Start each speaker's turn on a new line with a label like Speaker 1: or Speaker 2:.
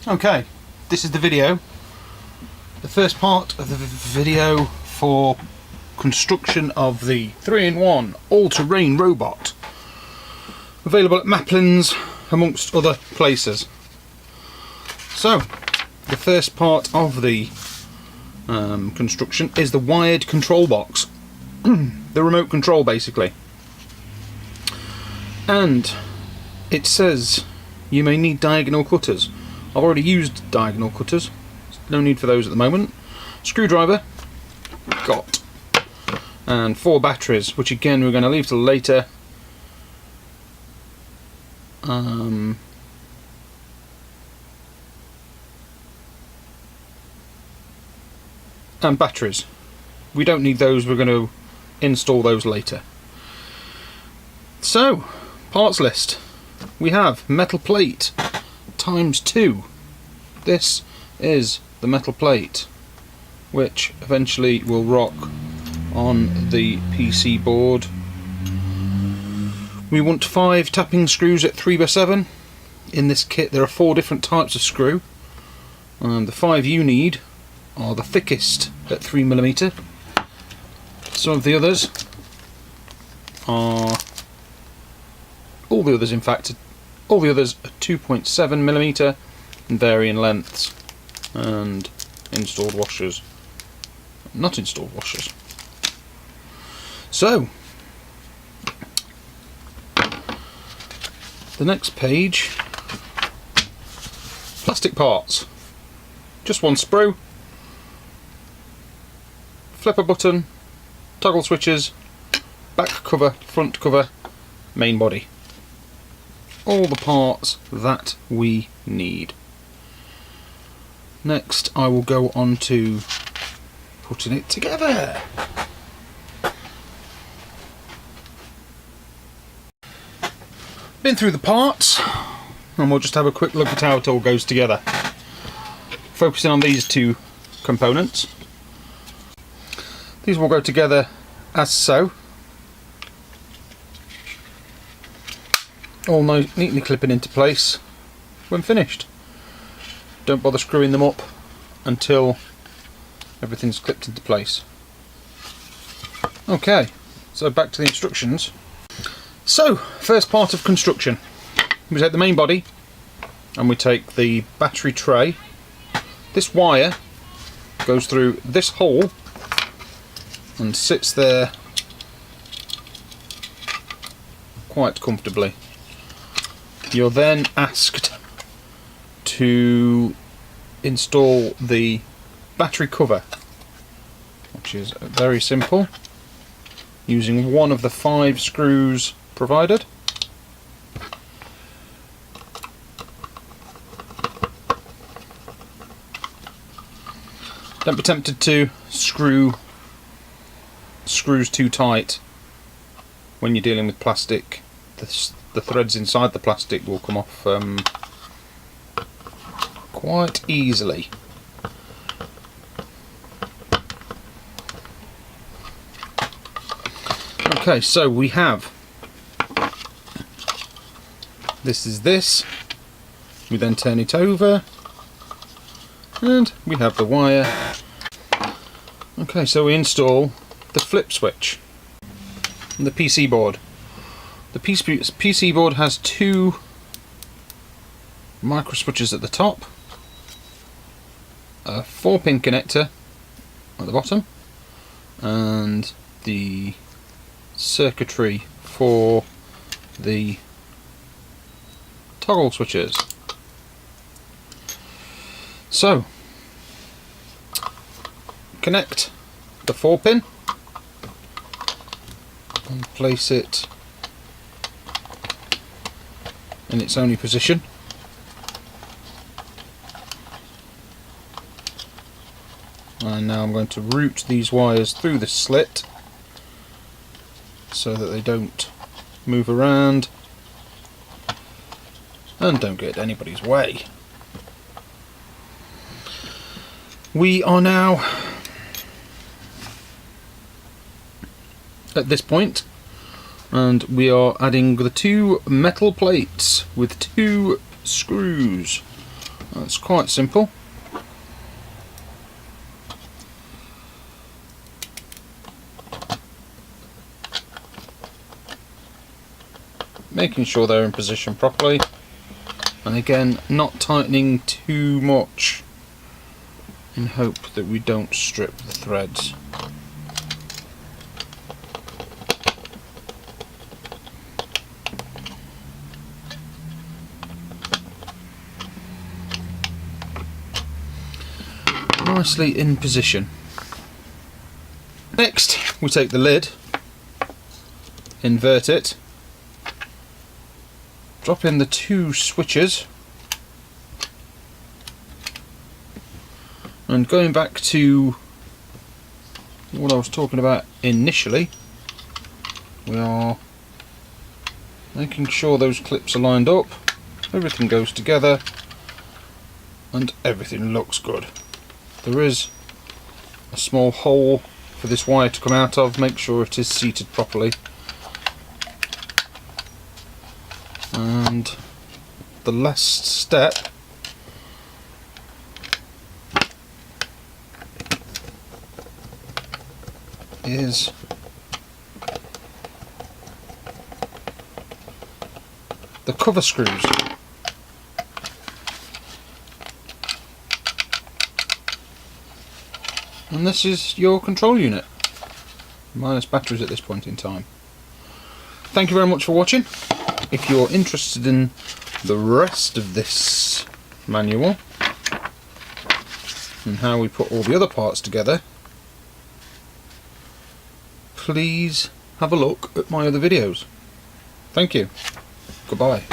Speaker 1: Okay, this is the video. The first part of the video for construction of the 3-in-1 all-terrain robot. Available at Maplin's amongst other places. So, the first part of the construction is the wired control box. The remote control basically. And it says you may need diagonal cutters. I've already used diagonal cutters, no need for those at the moment. Screwdriver, got. And 4 batteries, which again we're going to leave till later. And batteries. We don't need those, we're going to install those later. So, parts list. We have metal plate ×2. This is the metal plate, which eventually will rock on the PC board. We want 5 tapping screws at 3x7. In this kit there are 4 different types of screw. The 5 you need are the thickest at 3mm. Some of the others are, all the others are 2.7mm in varying lengths, and installed washers, not installed washers. So, the next page, plastic parts. Just 1 sprue, flipper button, toggle switches, back cover, front cover, main body. All the parts that we need. Next I will go on to putting it together. Been through the parts, and we'll just have a quick look at how it all goes together. Focusing on these 2 components. These will go together as so. All neatly clipping into place when finished. Don't bother screwing them up until everything's clipped into place. Okay, so back to the instructions. So, first part of construction. We take the main body and we take the battery tray. This wire goes through this hole and sits there quite comfortably. You're then asked to install the battery cover, which is very simple, using one of the 5 screws provided. Don't be tempted to screw screws too tight when you're dealing with plastic. The threads inside the plastic will come off quite easily. Okay, so we have this. We then turn it over and we have the wire. Okay, so we install the flip switch and the PC board. The PC board has 2 micro switches at the top, a 4-pin connector at the bottom, and the circuitry for the toggle switches. So, connect the 4-pin and place it in its only position. And now I'm going to route these wires through the slit so that they don't move around and don't get anybody's way. We are now at this point, and we are adding the 2 metal plates with 2 screws. That's quite simple. Making sure they're in position properly, and again not tightening too much in hope that we don't strip the threads. Nicely in position. Next we take the lid, invert it, drop in the 2 switches, and going back to what I was talking about initially, we are making sure those clips are lined up, everything goes together, and everything looks good. There is a small hole for this wire to come out of. Make sure it is seated properly, and the last step is the cover screws. And this is your control unit, minus batteries at this point in time. Thank you very much for watching. If you're interested in the rest of this manual and how we put all the other parts together, please have a look at my other videos. Thank you. Goodbye.